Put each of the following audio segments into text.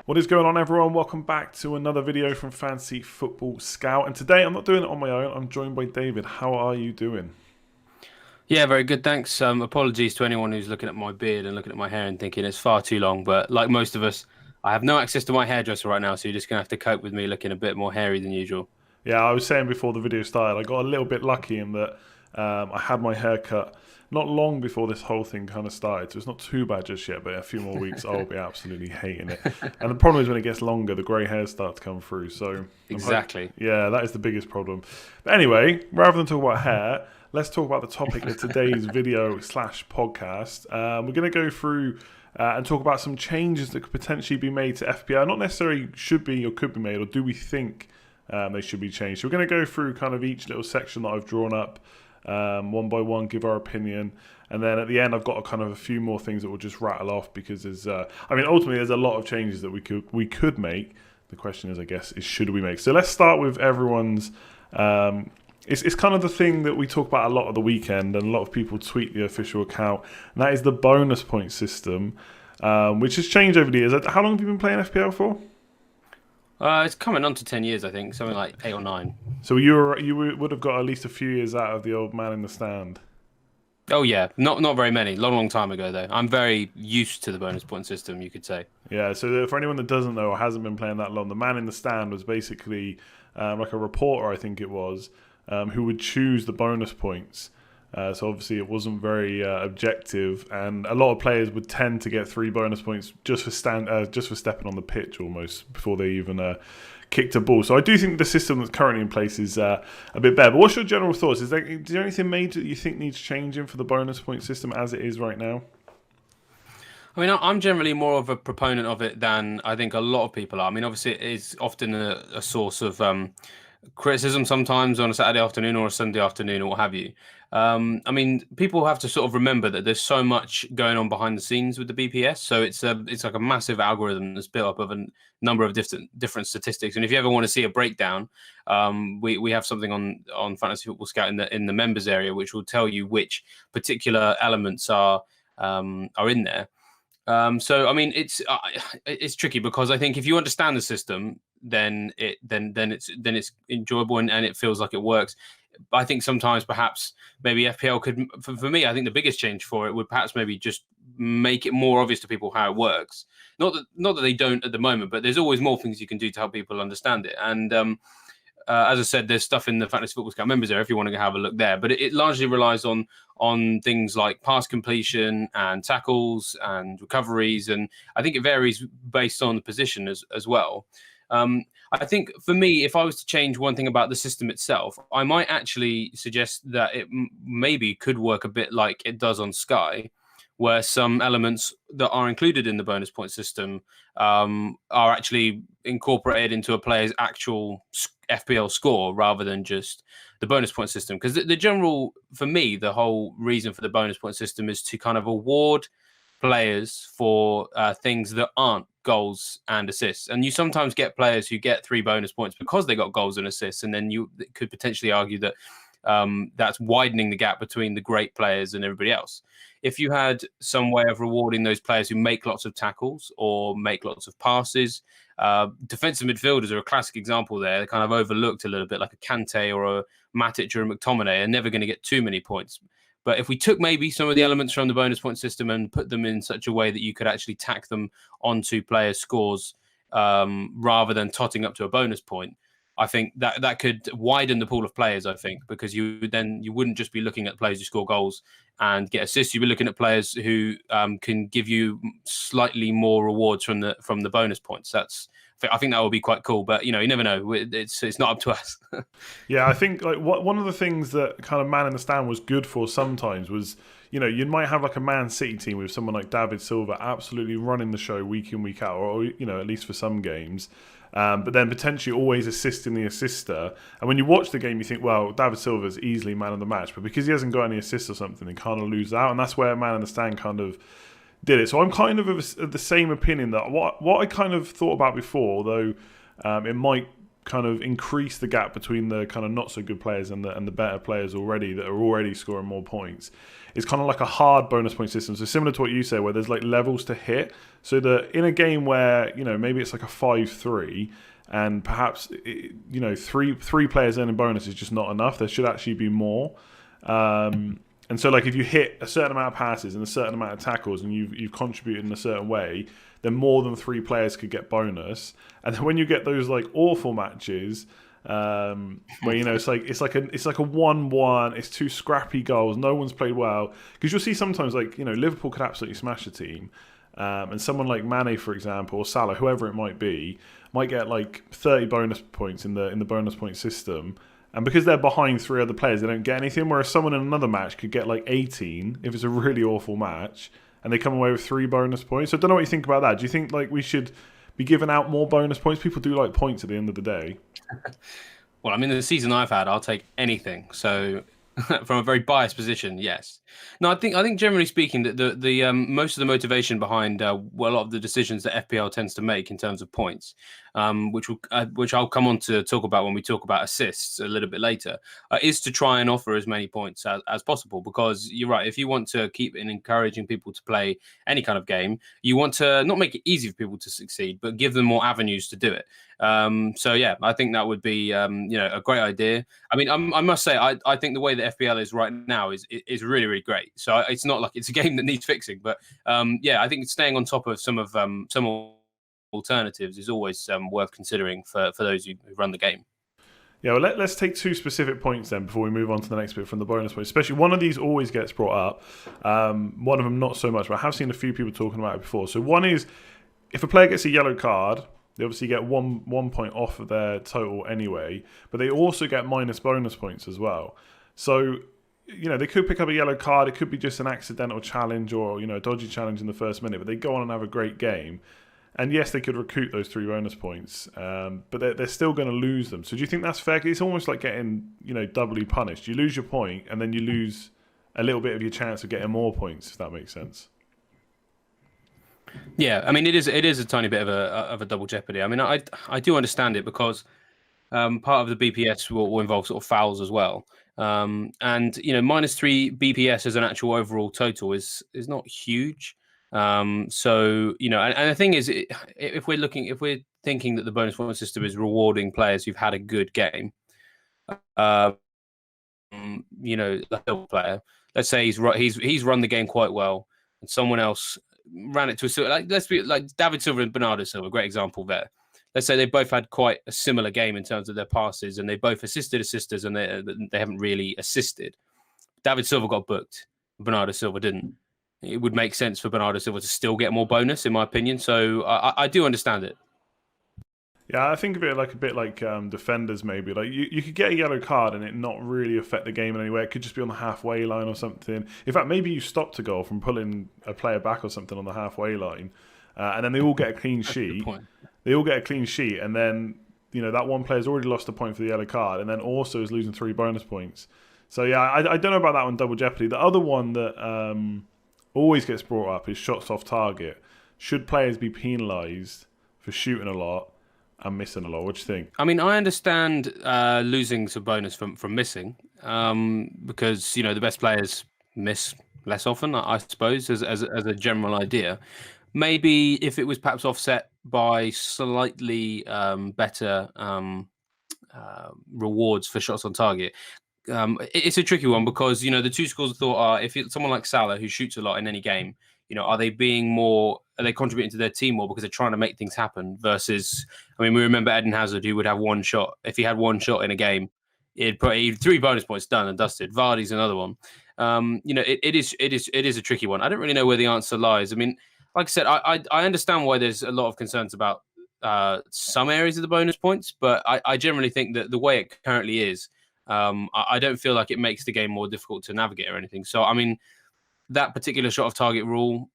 What is going on, everyone? Welcome back to another video from Fantasy Football Scout. And today I'm not doing it on my own. I'm joined by David. How are you doing? Yeah, very good. Thanks. Apologies to anyone who's looking at my beard and looking at my hair and thinking it's far too long. But like most of us, I have no access to my hairdresser right now, so you're just gonna have to cope with me looking a bit more hairy than usual. Yeah, I was saying before the video started, I got a little bit lucky in that I had my hair cut not long before this whole thing kind of started. So it's not too bad just yet, but in a few more weeks I'll be absolutely hating it. And the problem is when it gets longer, the grey hairs start to come through. So Exactly. yeah, that is the biggest problem. But anyway, rather than talk about hair, let's talk about the topic of today's video slash podcast. We're going to go through and talk about some changes that could potentially be made to FPL. Not necessarily should be or could be made, or do we think they should be changed. So we're going to go through kind of each little section that I've drawn up one by one, give our opinion, and then at the end I've got a few more things that we'll just rattle off because there's, ultimately there's a lot of changes that we could make. The question is, I guess, is should we make? So let's start with everyone's. It's kind of the thing that we talk about a lot of the weekend, and a lot of people tweet the official account, and that is the bonus point system, which has changed over the years. How long have you been playing FPL for? It's coming on to 10 years, I think, something like 8 or 9. So would have got at least a few years out of the old man in the stand. Oh yeah, not very many. Long time ago though. I'm very used to the bonus point system, you could say. Yeah. So for anyone that doesn't know or hasn't been playing that long, the man in the stand was basically like a reporter, I think it was, who would choose the bonus points. So obviously it wasn't very objective, and a lot of players would tend to get 3 bonus points just for stepping on the pitch almost before they even kicked a ball. So I do think the system that's currently in place is a bit better. But what's your general thoughts? Is there anything major that you think needs changing for the bonus point system as it is right now? I mean, I'm generally more of a proponent of it than I think a lot of people are. I mean, obviously, it is often a source of criticism sometimes on a Saturday afternoon or a Sunday afternoon or what have you. I mean, people have to sort of remember that there's so much going on behind the scenes with the BPS. So it's like a massive algorithm that's built up of a number of different statistics. And if you ever want to see a breakdown, we have something on Fantasy Football Scout in the members area, which will tell you which particular elements are in there. So I mean, it's tricky because I think if you understand the system, then it's enjoyable and it feels like it works. I think sometimes perhaps maybe FPL could, for me, I think the biggest change for it would perhaps maybe just make it more obvious to people how it works. Not that they don't at the moment, but there's always more things you can do to help people understand it. And as I said, there's stuff in the Fantasy Football Scout members there if you want to have a look there. But it largely relies on things like pass completion and tackles and recoveries, and I think it varies based on the position as well. I think for me, if I was to change one thing about the system itself, I might actually suggest that it maybe could work a bit like it does on Sky, where some elements that are included in the bonus point system are actually incorporated into a player's actual FPL score rather than just the bonus point system. Because the general, for me, the whole reason for the bonus point system is to kind of award players for things that aren't goals and assists. And you sometimes get players who get 3 bonus points because they got goals and assists, and then you could potentially argue that that's widening the gap between the great players and everybody else. If you had some way of rewarding those players who make lots of tackles or make lots of passes, defensive midfielders are a classic example there. They're kind of overlooked a little bit, like a Kante or a Matic or a McTominay are never going to get too many points. But if we took maybe some of the elements from the bonus point system and put them in such a way that you could actually tack them onto players' scores rather than totting up to a bonus point, I think that could widen the pool of players, I think, because you wouldn't just be looking at players who score goals and get assists. You'd be looking at players who can give you slightly more rewards from the bonus points. I think that would be quite cool, but you never know. It's not up to us. Yeah, I think like one of the things that kind of man in the stand was good for sometimes was, you might have like a Man City team with someone like David Silva absolutely running the show week in, week out, or at least for some games. But then potentially always assisting the assister. And when you watch the game, you think, well, David Silva's easily man of the match. But because he hasn't got any assists or something, they kind of lose out. And that's where man in the stand kind of did it. So I'm kind of the same opinion that what I kind of thought about before, though it might kind of increase the gap between the kind of not so good players and the better players already that are already scoring more points. It's kind of like a hard bonus point system. So similar to what you say, where there's like levels to hit. So that in a game where, you know, maybe it's like a 5-3 and perhaps, you know, three players earning bonus is just not enough. There should actually be more. And so, like, if you hit a certain amount of passes and a certain amount of tackles, and you've contributed in a certain way, then more than 3 players could get bonus. And then when you get those like awful matches, where, you know, it's like a 1-1, it's 2 scrappy goals, no one's played well, because you'll see sometimes, like, you know, Liverpool could absolutely smash a team, and someone like Mane, for example, or Salah, whoever it might be, might get like 30 bonus points in the bonus point system. And because they're behind 3 other players, they don't get anything. Whereas someone in another match could get like 18 if it's a really awful match, and they come away with 3 bonus points. So I don't know what you think about that. Do you think like we should be giving out more bonus points? People do like points at the end of the day. Well, I mean, the season I've had, I'll take anything. So, from a very biased position, yes. No, I think generally speaking, that the most of the motivation behind well, a lot of the decisions that FPL tends to make in terms of points, which I'll come on to talk about when we talk about assists a little bit later, is to try and offer as many points as possible. Because you're right, if you want to keep encouraging people to play any kind of game, you want to not make it easy for people to succeed, but give them more avenues to do it. So yeah, I think that would be you know, a great idea. I mean, I must say, I think the way that FPL is right now is really, really great. So it's not like it's a game that needs fixing, but yeah, I think staying on top of some alternatives is always worth considering for those who run the game. Yeah, well, let's take 2 specific points then before we move on to the next bit from the bonus points. Especially one of these always gets brought up. One of them not so much, but I have seen a few people talking about it before. So one is, if a player gets a yellow card, they obviously get one point off of their total anyway, but they also get minus bonus points as well. So, you know, they could pick up a yellow card. It could be just an accidental challenge or, you know, a dodgy challenge in the first minute, but they go on and have a great game. And yes, they could recoup those 3 bonus points, but they're still going to lose them. So do you think that's fair? It's almost like getting, you know, doubly punished. You lose your point, and then you lose a little bit of your chance of getting more points, if that makes sense. Yeah, I mean, it is a tiny bit of a double jeopardy. I mean, I do understand it because part of the BPS will involve sort of fouls as well. And you know, -3 BPS as an actual overall total is not huge. So you know, and the thing is, if we're thinking that the bonus point system is rewarding players who've had a good game, um, you know, the whole player, let's say he's run the game quite well, and someone else ran it to a, like, let's be like David Silva and Bernardo Silva, great example there. Let's say they both had quite a similar game in terms of their passes, and they both assisted assisters, and they haven't really assisted. David Silva got booked, Bernardo Silva didn't. It would make sense for Bernardo Silva to still get more bonus, in my opinion. So I do understand it. Yeah, I think of it a bit like defenders maybe. Like you could get a yellow card and it not really affect the game in any way. It could just be on the halfway line or something. In fact, maybe you stopped a goal from pulling a player back or something on the halfway line, and then they all get a clean sheet. They all get a clean sheet, and then, you know, that one player's already lost a point for the yellow card, and then also is losing 3 bonus points. So yeah, I don't know about that one, double jeopardy. The other one that always gets brought up is shots off target. Should players be penalised for shooting a lot and missing a lot? What do you think? I mean, I understand losing some bonus from missing, because, you know, the best players miss less often, I suppose, as a general idea. Maybe if it was perhaps offset by slightly better rewards for shots on target. It's a tricky one because, you know, the 2 schools of thought are, if it's someone like Salah who shoots a lot in any game, you know, are they contributing to their team more because they're trying to make things happen versus, I mean, we remember Eden Hazard, who would have 1 shot. If he had 1 shot in a game, he'd 3 bonus points done and dusted. Vardy's another one. You know, it is a tricky one. I don't really know where the answer lies. I mean, like I said, I understand why there's a lot of concerns about some areas of the bonus points, but I generally think that the way it currently is, I don't feel like it makes the game more difficult to navigate or anything. So, I mean, that particular shot of target rule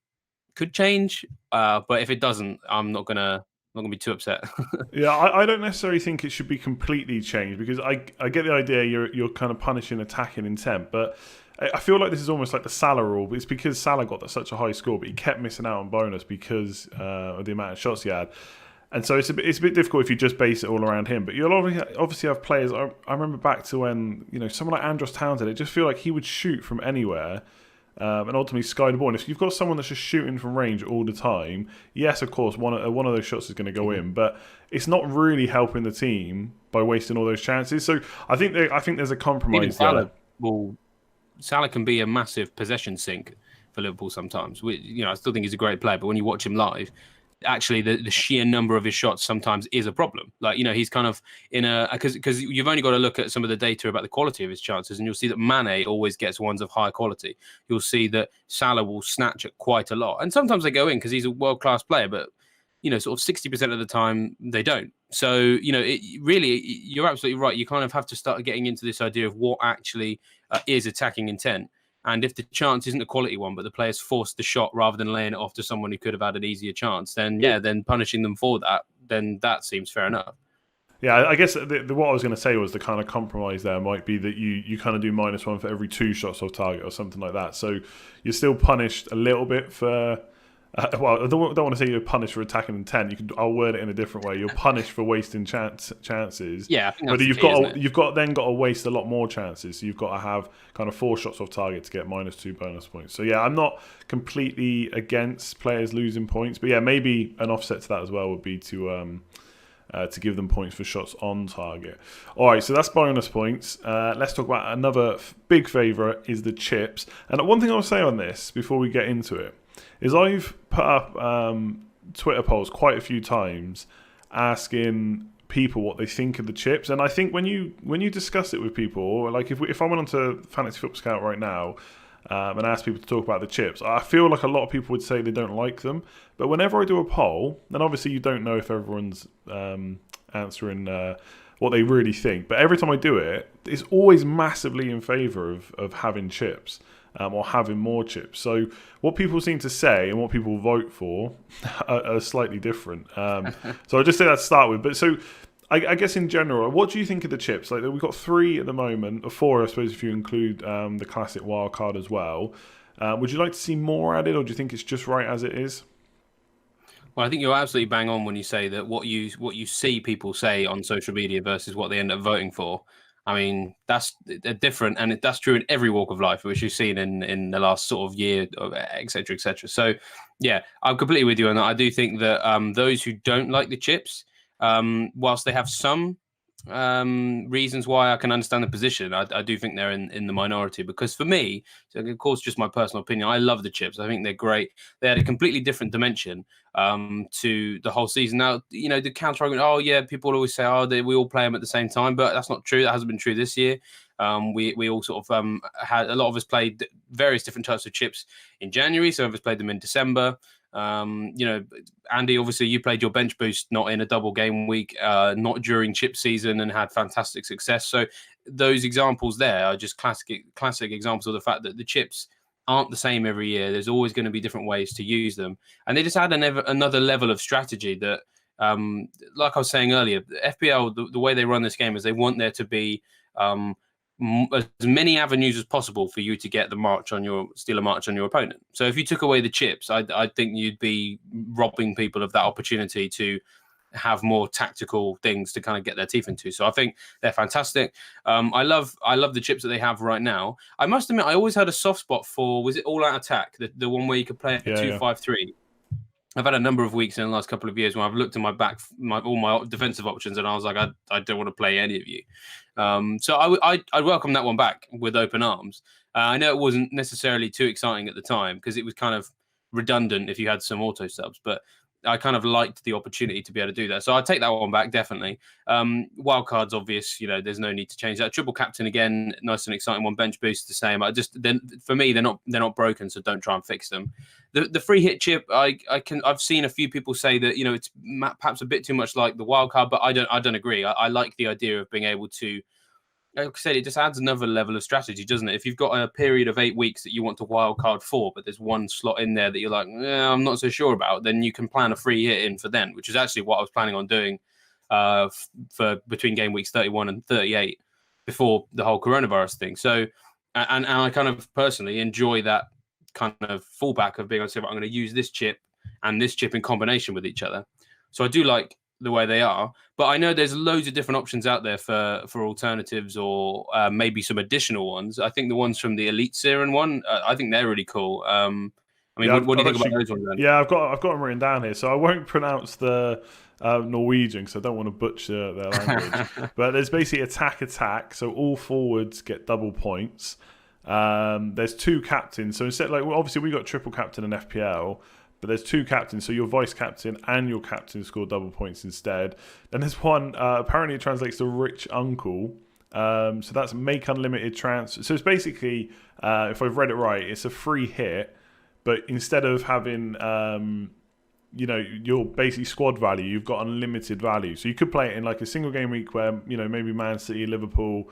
could change, but if it doesn't, I'm not gonna be too upset. Yeah, I don't necessarily think it should be completely changed because I get the idea you're kind of punishing attacking intent, but I feel like this is almost like the Salah rule. But it's because Salah got such a high score, but he kept missing out on bonus because of the amount of shots he had. And so it's a bit difficult if you just base it all around him. But you'll obviously have players. I remember back to when someone like Andros Townsend. It just feel like he would shoot from anywhere, and ultimately sky the ball. And if you've got someone that's just shooting from range all the time, yes, of course, one of those shots is going to go in, but it's not really helping the team by wasting all those chances. So I think there's a compromise there. Salah can be a massive possession sink for Liverpool sometimes. I still think he's a great player, but when you watch him live, actually the sheer number of his shots sometimes is a problem. Like, he's kind of in a, because you've only got to look at some of the data about the quality of his chances, and you'll see that Mane always gets ones of high quality. You'll see that Salah will snatch it quite a lot, and sometimes they go in because he's a world-class player, but sort of 60% of the time they don't. So really, you're absolutely right. You kind of have to start getting into this idea of what actually is attacking intent. And if the chance isn't a quality one, but the player's forced the shot rather than laying it off to someone who could have had an easier chance, then punishing them for that, then that seems fair enough. Yeah, I guess what I was going to say was the kind of compromise there might be that you kind of do -1 for every 2 shots off target or something like that. So you're still punished a little bit for. Well, I don't want to say you're punished for attacking intent. I'll word it in a different way. You're punished for wasting chances. Yeah, I think that's but you've got to waste a lot more chances. So you've got to have kind of 4 shots off target to get -2 bonus points. So yeah, I'm not completely against players losing points, but yeah, maybe an offset to that as well would be to give them points for shots on target. All right, so that's bonus points. Let's talk about another big favourite is the chips. And one thing I'll say on this before we get into it is I've put up Twitter polls quite a few times asking people what they think of the chips. And I think when you discuss it with people, like if I went onto Fantasy Football Scout right now and asked people to talk about the chips, I feel like a lot of people would say they don't like them. But whenever I do a poll, and obviously you don't know if everyone's answering what they really think, but every time I do it, it's always massively in favour of having chips. Or having more chips. So what people seem to say and what people vote for are slightly different. So I'll just say that to start with. But so I guess in general, what do you think of the chips? Like we've got 3 at the moment, or 4 I suppose if you include the classic wild card as well. Would you like to see more added, or do you think it's just right as it is? Well, I think you're absolutely bang on when you say that what you see people say on social media versus what they end up voting for. I mean, that's different, and that's true in every walk of life, which you've seen in the last sort of year, et cetera, et cetera. So, yeah, I'm completely with you on that. I do think that those who don't like the chips, whilst they have some reasons why I can understand the position, I do think they're in the minority, because for me, so of course, just my personal opinion, I love the chips. I think they're great. They had a completely different dimension to the whole season. Now, the counter argument, oh yeah, people always say, we all play them at the same time, but that's not true. That hasn't been true this year. We all sort of had, a lot of us played various different types of chips in January. Some of us played them in December. Andy, obviously you played your bench boost not in a double game week, not during chip season, and had fantastic success. So those examples there are just classic examples of the fact that the chips aren't the same every year. There's always going to be different ways to use them, and they just add another level of strategy that, like I was saying earlier, FPL, the way they run this game is they want there to be as many avenues as possible for you to get steal a march on your opponent. So if you took away the chips, I think you'd be robbing people of that opportunity to have more tactical things to kind of get their teeth into. So I think they're fantastic. I love the chips that they have right now. I must admit, I always had a soft spot for, was it All Out Attack, the one where you could play a 2-5-3. I've had a number of weeks in the last couple of years when I've looked at all my defensive options, and I was like, I don't want to play any of you. So I welcome that one back with open arms. I know it wasn't necessarily too exciting at the time because it was kind of redundant if you had some auto subs, but I kind of liked the opportunity to be able to do that. So I'd take that one back, definitely. Wildcard's obvious, there's no need to change that. Triple captain again, nice and exciting one. Bench boost the same. For me, they're not broken, so don't try and fix them. The free hit chip, I've seen a few people say that it's perhaps a bit too much like the wildcard, but I don't agree. I like the idea of being able to, like I said, it just adds another level of strategy, doesn't it? If you've got a period of 8 weeks that you want to wildcard for, but there's one slot in there that you're like, I'm not so sure about, then you can plan a free hit in for then, which is actually what I was planning on doing for between game weeks 31 and 38 before the whole coronavirus thing. So, and I kind of personally enjoy that kind of fallback of being able to say, I'm going to use this chip and this chip in combination with each other. So I do like the way they are. But I know there's loads of different options out there for alternatives, or maybe some additional ones. I think the ones from the Elite Serum one, I think they're really cool. I mean, Yeah, what do I've you think about actually, those ones then? yeah, I've got them written down here. So I won't pronounce the Norwegian because I don't want to butcher their language. But there's basically attack. So all forwards get double points. There's two captains. So instead, like, well, obviously we got triple captain and FPL, but there's two captains. So your vice captain and your captain score double points instead. Then there's one. Apparently it translates to rich uncle. So that's make unlimited transfer. So it's basically, if I've read it right, it's a free hit, but instead of having your basic squad value, you've got unlimited value. So you could play it in like a single game week where maybe Man City, Liverpool,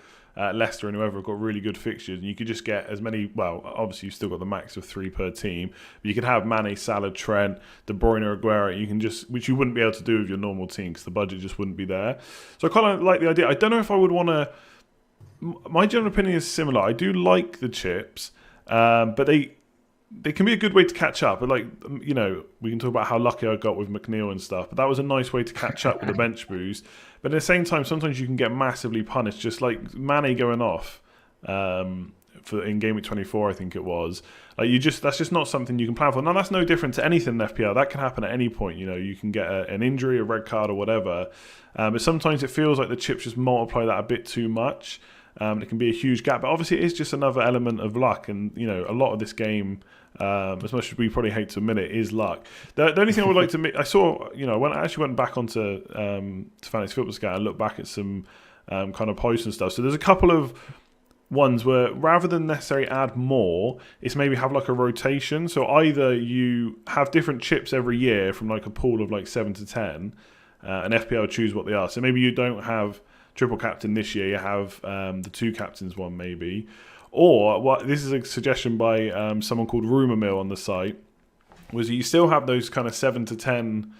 Leicester, and whoever have got really good fixtures, and you could just get as many. Well, obviously you've still got the max of 3 per team, but you could have Mane, Salah, Trent, De Bruyne, Aguero. You can just, which you wouldn't be able to do with your normal team because the budget just wouldn't be there. So I kind of like the idea. I don't know if I would want to. My general opinion is similar. I do like the chips, but they can be a good way to catch up. But we can talk about how lucky I got with McNeil and stuff. But that was a nice way to catch up with the bench boost. But at the same time, sometimes you can get massively punished. Just like Mane going off in game week 24, I think it was. That's just not something you can plan for. Now that's no different to anything in FPL. That can happen at any point. You can get an injury, a red card, or whatever. But sometimes it feels like the chips just multiply that a bit too much. It can be a huge gap, but obviously it is just another element of luck. And a lot of this game, as much as we probably hate to admit it, is luck. The only thing I would like to I saw, when I actually went back onto Fantasy Football Scout and looked back at some kind of posts and stuff. So there's a couple of ones where rather than necessarily add more, it's maybe have like a rotation. So either you have different chips every year from like a pool of like 7 to 10, and FPL choose what they are. So maybe you don't have triple captain this year, you have the two captains one maybe. Or this is a suggestion by someone called Rumour Mill on the site, was you still have those kind of 7 to 10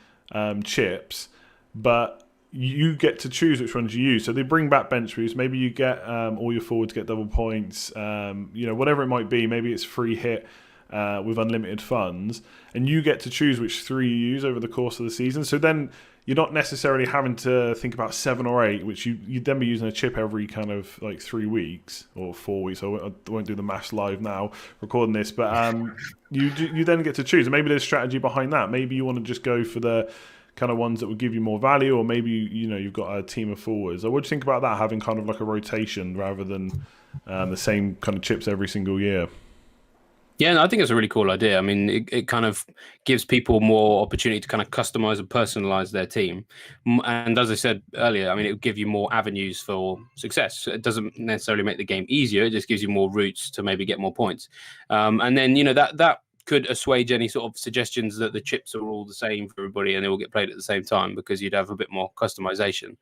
chips, but you get to choose which ones you use. So they bring back bench boost. Maybe you get all your forwards get double points, whatever it might be. Maybe it's free hit with unlimited funds, and you get to choose which 3 you use over the course of the season. So then you're not necessarily having to think about 7 or 8, which you'd then be using a chip every kind of like 3 weeks or 4 weeks. I won't do the maths live now recording this, but you then get to choose. And maybe there's strategy behind that. Maybe you want to just go for the kind of ones that would give you more value, or maybe you've got a team of forwards. So what do you think about that, having kind of like a rotation rather than the same kind of chips every single year? Yeah, no, I think it's a really cool idea. I mean, it kind of gives people more opportunity to kind of customize and personalize their team. And as I said earlier, I mean, it would give you more avenues for success. It doesn't necessarily make the game easier. It just gives you more routes to maybe get more points. And then, that could assuage any sort of suggestions that the chips are all the same for everybody and they all get played at the same time, because you'd have a bit more customization.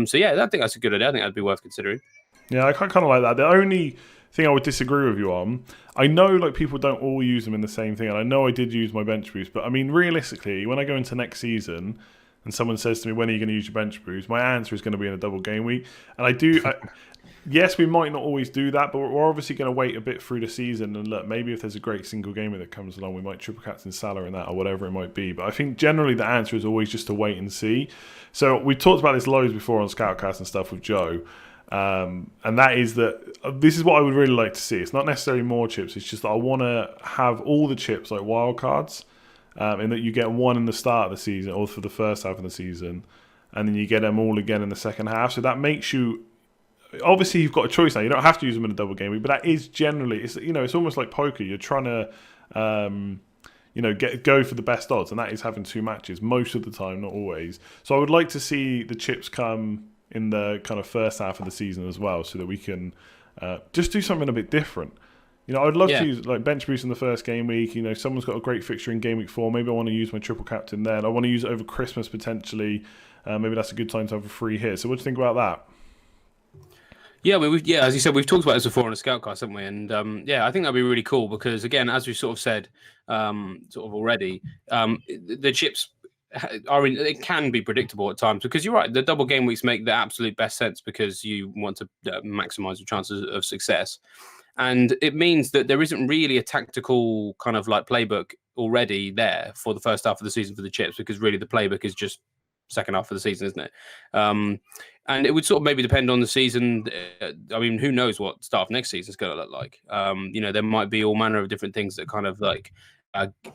So yeah, I think that's a good idea. I think that'd be worth considering. Yeah, I kind of like that. The only thing I would disagree with you on, I know like people don't all use them in the same thing, and I know I did use my bench boost, but I mean realistically, when I go into next season and someone says to me, when are you going to use your bench boost, my answer is going to be in a double game week. And yes, we might not always do that, but we're obviously going to wait a bit through the season and look, maybe if there's a great single gamer that comes along, we might triple captain Salah in that or whatever it might be. But I think generally the answer is always just to wait and see. So we talked about this loads before on Scoutcast and stuff with Joe. And that is that this is what I would really like to see. It's not necessarily more chips. It's just that I want to have all the chips like wild cards, and that you get one in the start of the season or for the first half of the season, and then you get them all again in the second half. So that makes you, obviously you've got a choice now. You don't have to use them in a double game week, but that is generally, it's almost like poker. You're trying to go for the best odds, and that is having 2 matches most of the time, not always. So I would like to see the chips come in the kind of first half of the season as well, so that we can just do something a bit different. I'd love to use like bench boost in the first game week. Someone's got a great fixture in game week 4. Maybe I want to use my triple captain then. I want to use it over Christmas potentially. Maybe that's a good time to have a free hit. So what do you think about that? Yeah, as you said, we've talked about this before on a Scoutcast, haven't we? And I think that'd be really cool because, again, as we sort of said, already, the chips it can be predictable at times, because you're right, the double game weeks make the absolute best sense because you want to maximize your chances of success. And it means that there isn't really a tactical kind of like playbook already there for the first half of the season for the chips, because really the playbook is just second half of the season, isn't it? And it would sort of maybe depend on the season. I mean, who knows what start of next season is going to look like? There might be all manner of different things that kind of like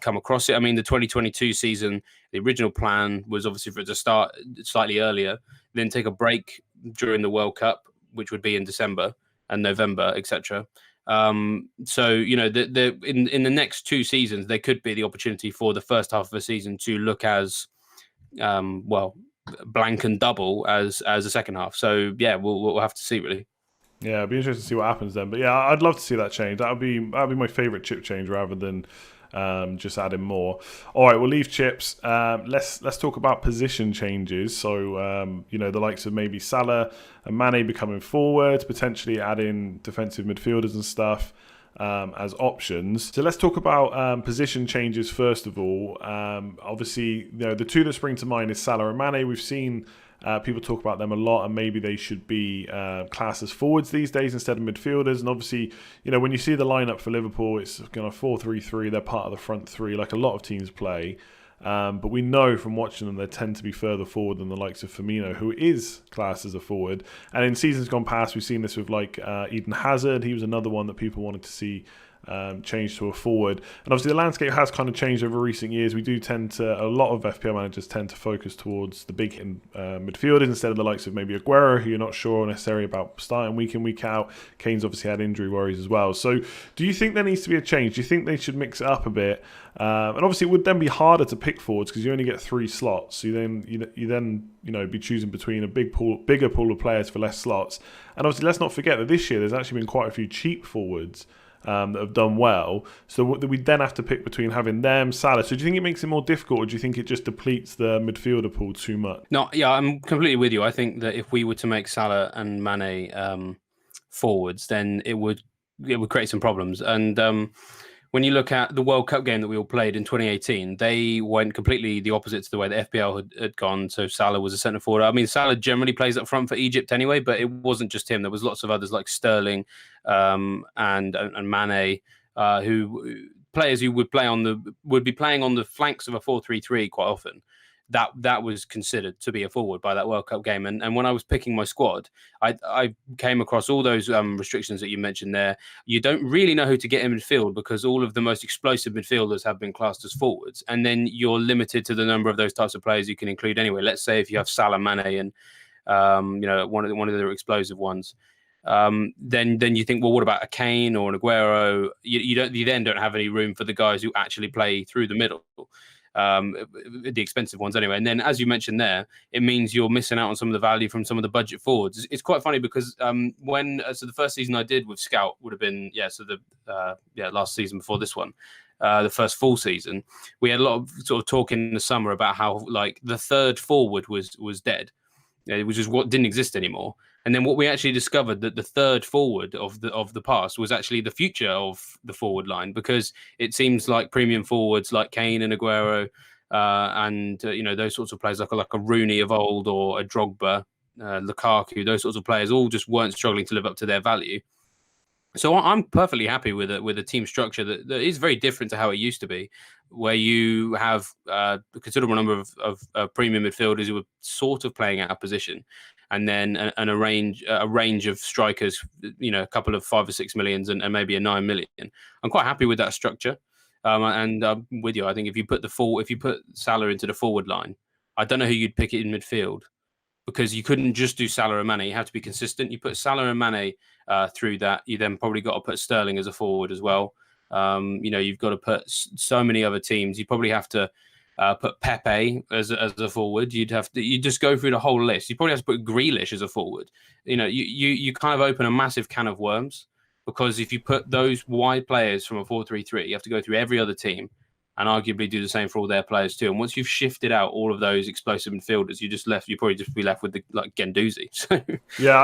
come across it. I mean, the 2022 season, the original plan was obviously for it to start slightly earlier, then take a break during the World Cup, which would be in December and November, etc. So in the next two seasons, there could be the opportunity for the first half of the season to look as blank and double as the second half. So yeah, we'll have to see really. Yeah, it'd be interesting to see what happens then. But yeah, I'd love to see that change. That'd be my favourite chip change rather than just adding more. All right, we'll leave chips. Let's talk about position changes. So the likes of maybe Salah and Mane becoming forwards, potentially adding defensive midfielders and stuff as options. So let's talk about position changes first of all. Obviously, the two that spring to mind is Salah and Mane. We've seen people talk about them a lot, and maybe they should be classed as forwards these days instead of midfielders. And obviously, when you see the lineup for Liverpool, it's kind of 4-3-3. They're part of the front three, like a lot of teams play. But we know from watching them, they tend to be further forward than the likes of Firmino, who is classed as a forward. And in seasons gone past, we've seen this with like Eden Hazard. He was another one that people wanted to see change to a forward. And obviously the landscape has kind of changed over recent years. We do a lot of FPL managers tend to focus towards the big midfielders instead of the likes of maybe Aguero, who you're not sure necessarily about starting week in, week out. Kane's obviously had injury worries as well. So do you think there needs to be a change? Do you think they should mix it up a bit? And obviously it would then be harder to pick forwards because you only get 3 slots. So you then be choosing between a bigger pool of players for less slots. And obviously let's not forget that this year there's actually been quite a few cheap forwards that have done well. So we then have to pick between having them, Salah. So do you think it makes it more difficult, or do you think it just depletes the midfielder pool too much? No, yeah, I'm completely with you. I think that if we were to make Salah and Mane forwards, then it would create some problems. And when you look at the World Cup game that we all played in 2018, they went completely the opposite to the way the FPL had gone. So Salah was a centre forward. I mean, Salah generally plays up front for Egypt anyway, but it wasn't just him. There was lots of others like Sterling and Mane, who players who would be playing on the flanks of a 4-3-3 quite often. That was considered to be a forward by that World Cup game. And when I was picking my squad, I came across all those restrictions that you mentioned there. You don't really know who to get in midfield because all of the most explosive midfielders have been classed as forwards. And then you're limited to the number of those types of players you can include anyway. Let's say if you have Salah, Mane, and one of the explosive ones. Then you think, well, what about a Kane or an Aguero? You then don't have any room for the guys who actually play through the middle. The expensive ones anyway. And then, as you mentioned there, it means you're missing out on some of the value from some of the budget forwards. It's quite funny because the first season I did with Scout would have been last season before this one, the first full season. We had a lot of sort of talk in the summer about how like the third forward was dead, which is what didn't exist anymore. And then what we actually discovered that the third forward of the past was actually the future of the forward line, because it seems like premium forwards like Kane and Aguero and those sorts of players like a Rooney of old or a Drogba, Lukaku, those sorts of players all just weren't struggling to live up to their value. So I'm perfectly happy with a team structure that is very different to how it used to be, where you have a considerable number of premium midfielders who are sort of playing out of position, and then a range of strikers, a couple of 5 or 6 millions and maybe a 9 million. I'm quite happy with that structure, and I'm with you. I think if you put Salah into the forward line, I don't know who you'd pick it in midfield, because you couldn't just do Salah and Mane. You have to be consistent. You put Salah and Mane through that. You then probably got to put Sterling as a forward as well. You've got to put so many other teams. You probably have to put Pepe as a forward. You just go through the whole list. You probably have to put Grealish as a forward. You kind of open a massive can of worms, because if you put those wide players from a 4-3-3, you have to go through every other team and arguably do the same for all their players too. And once you've shifted out all of those explosive midfielders, you probably just be left with the Guendouzi. So, yeah,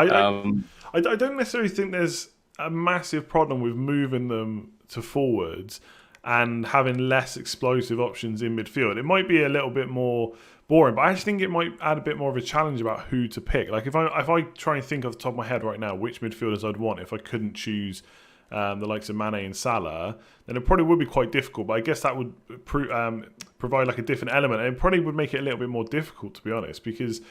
I don't necessarily think there's a massive problem with moving them to forwards and having less explosive options in midfield. It might be a little bit more boring, but I actually think it might add a bit more of a challenge about who to pick. Like if I try and think off the top of my head right now which midfielders I'd want if I couldn't choose the likes of Mane and Salah, then it probably would be quite difficult. But I guess that would provide like a different element. And it probably would make it a little bit more difficult, to be honest, because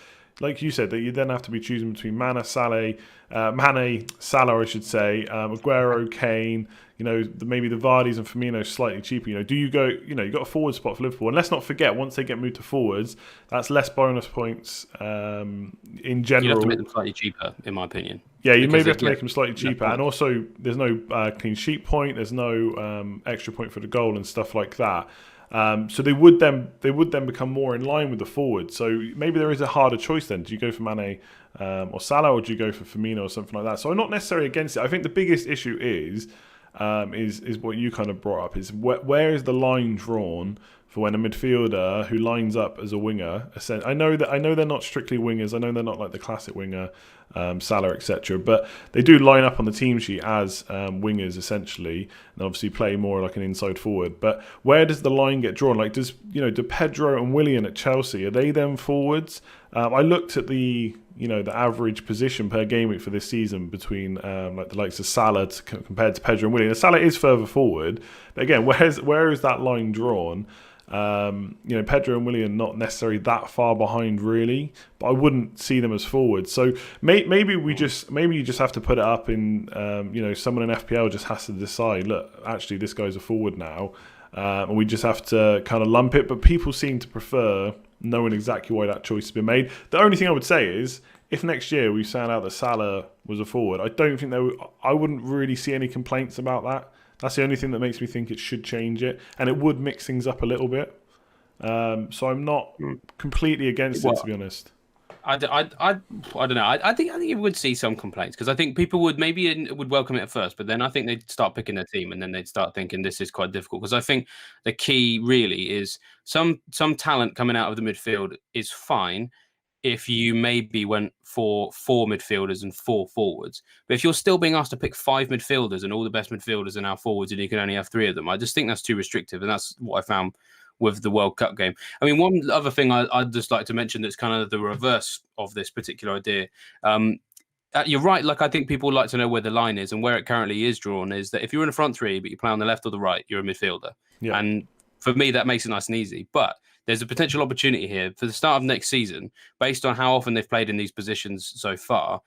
like you said, that you then have to be choosing between Mane, Salah, I should say, Aguero, Kane. Maybe the Vardys and Firmino slightly cheaper. Do you go? You got a forward spot for Liverpool, and let's not forget once they get moved to forwards, that's less bonus points in general. You have to make them slightly cheaper, in my opinion. Yeah, you maybe have to make them slightly cheaper, and also there's no clean sheet point, there's no extra point for the goal and stuff like that. So they would then become more in line with the forward. So maybe there is a harder choice then. Do you go for Mane or Salah, or do you go for Firmino or something like that? So I'm not necessarily against it. I think the biggest issue is what you kind of brought up, is where is the line drawn for when a midfielder who lines up as a winger. I know they're not strictly wingers. I know they're not like the classic winger, Salah, etc. But they do line up on the team sheet as wingers essentially, and obviously play more like an inside forward. But where does the line get drawn? Like, do Pedro and Willian at Chelsea, are they then forwards? I looked at the average position per game week for this season between like the likes of Salah compared to Pedro and Willian. Salah is further forward, but again, where is that line drawn? Pedro and Willian not necessarily that far behind really, but I wouldn't see them as forwards. So maybe you just have to put it up in someone in FPL just has to decide, look, actually this guy's a forward now, and we just have to kind of lump it. But people seem to prefer knowing exactly why that choice has been made. The only thing I would say is, if next year we found out that Salah was a forward, I wouldn't really see any complaints about that. That's the only thing that makes me think it should change it, and it would mix things up a little bit. So I'm not completely against it, to be honest. I don't know. I think you would see some complaints, because I think people would welcome it at first, but then I think they'd start picking their team, and then they'd start thinking this is quite difficult. Because I think the key really is some talent coming out of the midfield is fine if you maybe went for 4 midfielders and 4 forwards. But if you're still being asked to pick 5 midfielders and all the best midfielders are now forwards and you can only have 3 of them, I just think that's too restrictive. And that's what I found with the World Cup game. I mean, one other thing I'd just like to mention that's kind of the reverse of this particular idea. You're right. Like, I think people like to know where the line is, and where it currently is drawn is that if you're in a front 3, but you play on the left or the right, you're a midfielder. Yeah. And for me, that makes it nice and easy. But there's a potential opportunity here for the start of next season, based on how often they've played in these positions so far.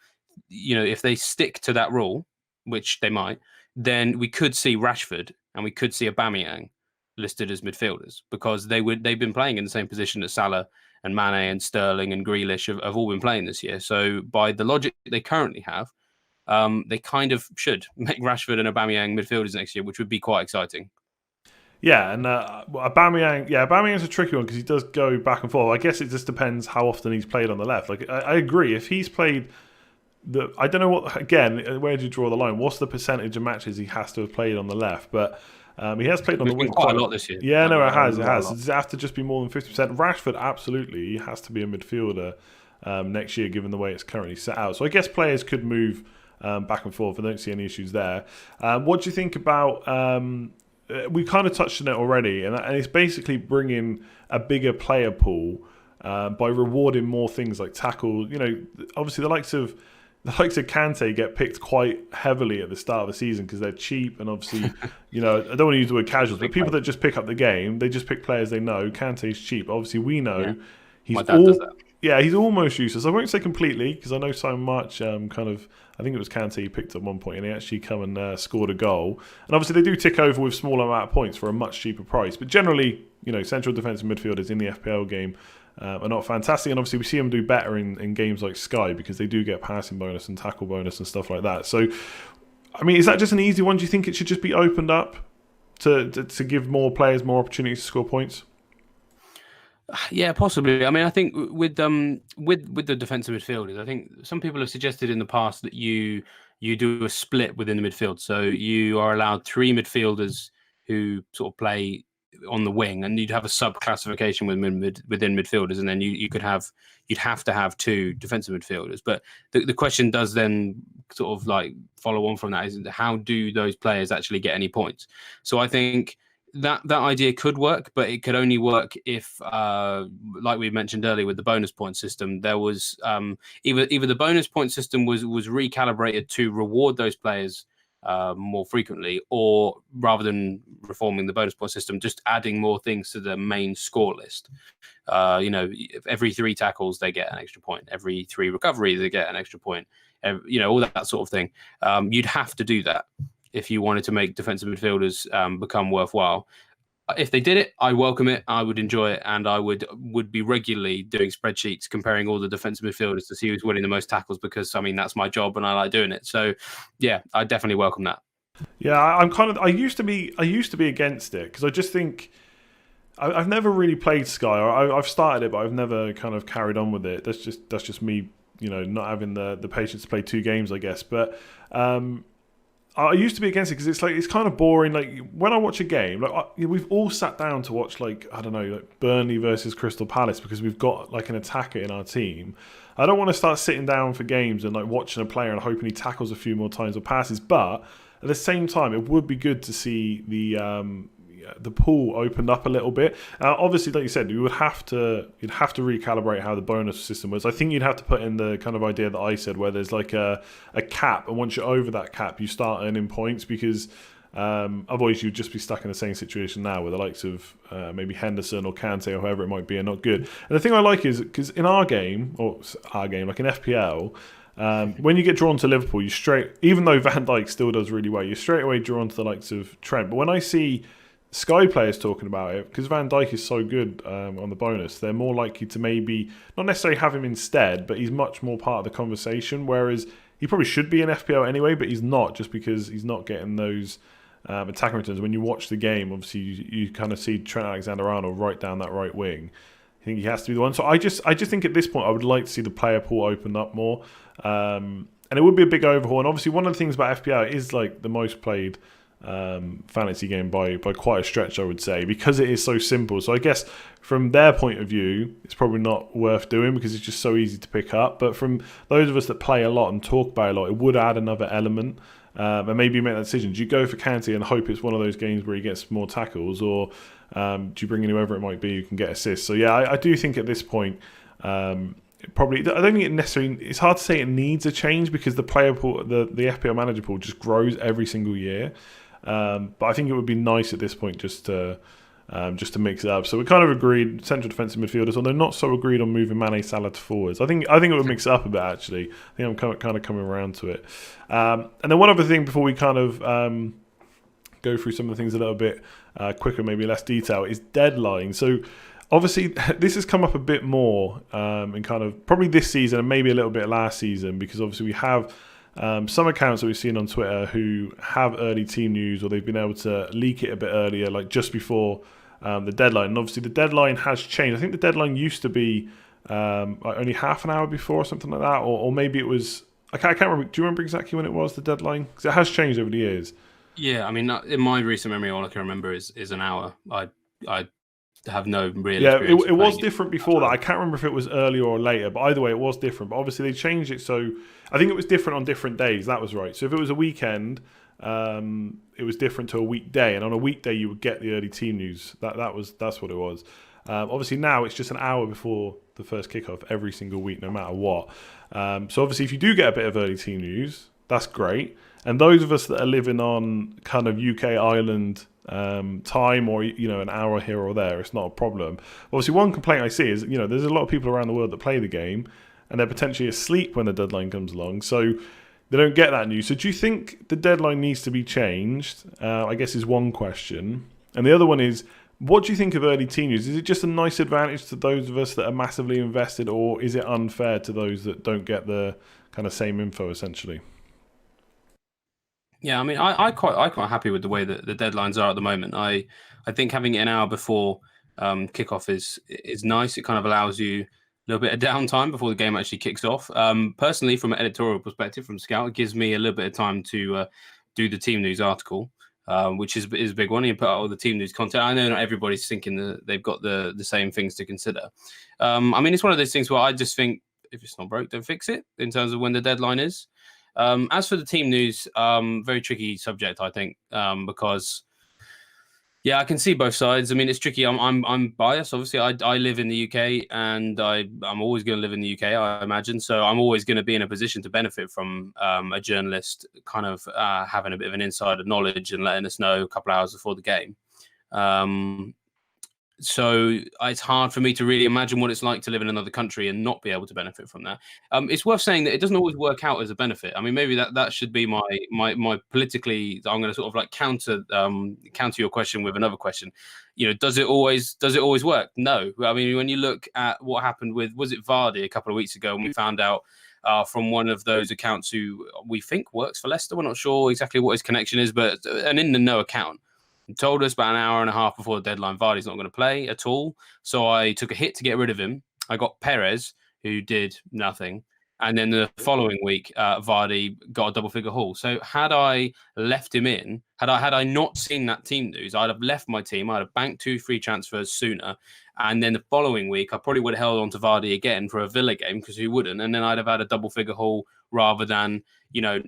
If they stick to that rule, which they might, then we could see Rashford and we could see Aubameyang listed as midfielders, because they've been playing in the same position as Salah and Mane and Sterling and Grealish have all been playing this year. So by the logic they currently have, they kind of should make Rashford and Aubameyang midfielders next year, which would be quite exciting. Yeah, and Aubameyang's a tricky one because he does go back and forth. I guess it just depends how often he's played on the left. Like, I agree, if he's played I don't know where do you draw the line? What's the percentage of matches he has to have played on the left? But he has played on the wing quite a lot this year. Yeah, no, it has. Does it have to just be more than 50%? Rashford, absolutely, he has to be a midfielder next year, given the way it's currently set out. So I guess players could move back and forth. I don't see any issues there. What do you think about? We kind of touched on it already, and it's basically bringing a bigger player pool by rewarding more things like tackle. Obviously the likes of Kante get picked quite heavily at the start of the season because they're cheap, and obviously, I don't want to use the word casuals, but people that just pick up the game, they just pick players they know. Kante's cheap. Obviously, we know he's does that. Yeah, he's almost useless. I won't say completely, because I know so much I think it was Kante he picked at one point, and he actually come and scored a goal. And obviously they do tick over with smaller amount of points for a much cheaper price. But generally, central defensive midfielders in the FPL game are not fantastic. And obviously we see them do better in games like Sky, because they do get passing bonus and tackle bonus and stuff like that. So, I mean, is that just an easy one? Do you think it should just be opened up to give more players more opportunities to score points? Yeah, possibly. I mean, I think with the defensive midfielders, I think some people have suggested in the past that you do a split within the midfield. So you are allowed 3 midfielders who sort of play on the wing, and you'd have a sub classification within midfielders, and then you'd have to have 2 defensive midfielders. But the question does then sort of like follow on from that, is how do those players actually get any points? So I think that idea could work, but it could only work if, like we mentioned earlier with the bonus point system, there was either the bonus point system was recalibrated to reward those players more frequently, or rather than reforming the bonus point system, just adding more things to the main score list. Every 3 tackles they get an extra point, every 3 recoveries they get an extra point, all that sort of thing. You'd have to do that if you wanted to make defensive midfielders become worthwhile. If they did it, I welcome it. I would enjoy it, and I would be regularly doing spreadsheets comparing all the defensive midfielders to see who's winning the most tackles, because I mean that's my job and I like doing it. So yeah, I definitely welcome that. Yeah, I used to be against it because I just think I've never really played Sky. I've started it, but I've never kind of carried on with it. That's just me, not having the patience to play 2 games, I guess. But I used to be against it because it's kind of boring. Like when I watch a game, we've all sat down to watch like Burnley versus Crystal Palace because we've got like an attacker in our team. I don't want to start sitting down for games and like watching a player and hoping he tackles a few more times or passes. But at the same time, it would be good to see the pool opened up a little bit. Obviously, like you said, you'd have to recalibrate how the bonus system was. I think you'd have to put in the kind of idea that I said, where there's like a cap, and once you're over that cap, you start earning points, because otherwise you'd just be stuck in the same situation now, where the likes of maybe Henderson or Kante or whoever it might be are not good. And the thing I like is because in our game, like in FPL. When you get drawn to Liverpool, even though Van Dijk still does really well, you're straight away drawn to the likes of Trent. But when I see Sky players talking about it, because Van Dijk is so good on the bonus, they're more likely to maybe not necessarily have him instead, but he's much more part of the conversation. Whereas he probably should be in FPL anyway, but he's not, just because he's not getting those attacking returns. When you watch the game, obviously you kind of see Trent Alexander-Arnold right down that right wing. I think he has to be the one. So I just think at this point I would like to see the player pool open up more, and it would be a big overhaul. And obviously one of the things about FPL is like the most played fantasy game by quite a stretch, I would say, because it is so simple. So I guess from their point of view, it's probably not worth doing because it's just so easy to pick up. But from those of us that play a lot and talk about it a lot, it would add another element. And maybe make that decision. Do you go for Kante and hope it's one of those games where he gets more tackles, or do you bring in whoever it might be who can get assists? So yeah, I do think at this point, probably, I don't think it necessarily. It's hard to say it needs a change because the player pool, the FPL manager pool, just grows every single year. But I think it would be nice at this point just to mix it up. So we kind of agreed central defensive midfielders, although not so agreed on moving Mane, Salah to forwards. I think it would mix it up a bit, actually. I think I'm kind of coming around to it. And then one other thing before we kind of go through some of the things a little bit quicker, maybe less detail, is deadline. So obviously this has come up a bit more in kind of probably this season and maybe a little bit last season, because obviously we have some accounts that we've seen on Twitter who have early team news, or they've been able to leak it a bit earlier, like just before the deadline. And obviously the deadline has changed. I think the deadline used to be only half an hour before or something like that, or maybe it was, I can't remember. Do you remember exactly when it was, the deadline? Because it has changed over the years. Yeah, I mean, in my recent memory, all I can remember is an hour. I have no real Yeah, experience. it was different before that. I can't remember if it was earlier or later, but either way, it was different. But obviously, they changed it, so I think it was different on different days. That was right. So if it was a weekend, it was different to a weekday, and on a weekday, you would get the early team news. That's what it was. Obviously, now it's just an hour before the first kickoff every single week, no matter what. So obviously, if you do get a bit of early team news, that's great. And those of us that are living on kind of UK Ireland time, or an hour here or there, it's not a problem. Obviously, one complaint I see is there's a lot of people around the world that play the game and they're potentially asleep when the deadline comes along, so they don't get that news. So do you think the deadline needs to be changed? I guess is one question, and the other one is, what do you think of early team news? Is it just a nice advantage to those of us that are massively invested, or is it unfair to those that don't get the kind of same info essentially? Yeah, I mean, I quite happy with the way that the deadlines are at the moment. I think having it an hour before kickoff is nice. It kind of allows you a little bit of downtime before the game actually kicks off. Personally, from an editorial perspective, from Scout, it gives me a little bit of time to do the team news article, which is a big one. You put out all the team news content. I know not everybody's thinking that they've got the same things to consider. I mean, it's one of those things where I just think if it's not broke, don't fix it, in terms of when the deadline is. As for the team news, very tricky subject, I think, because Yeah, I can see both sides. I mean, it's tricky. I'm biased. Obviously, I live in the UK, and I'm always going to live in the UK, I imagine. So I'm always going to be in a position to benefit from a journalist kind of having a bit of an insider knowledge and letting us know a couple of hours before the game. Um, so it's hard for me to really imagine what it's like to live in another country and not be able to benefit from that. It's worth saying that it doesn't always work out as a benefit. I mean, maybe that should be my politically. I'm going to sort of like counter your question with another question. You know, does it always work? No. I mean, when you look at what happened with, was it Vardy a couple of weeks ago, and we found out from one of those accounts who we think works for Leicester. We're not sure exactly what his connection is, but an in the know account told us about an hour and a half before the deadline Vardy's not going to play at all. So I took a hit to get rid of him. I got Perez, who did nothing. And then the following week, Vardy got a double-figure haul. So had I left him in, had I not seen that team news, I'd have left my team. I'd have banked 2 free transfers sooner. And then the following week, I probably would have held on to Vardy again for a Villa game, because who wouldn't? And then I'd have had a double-figure haul rather than,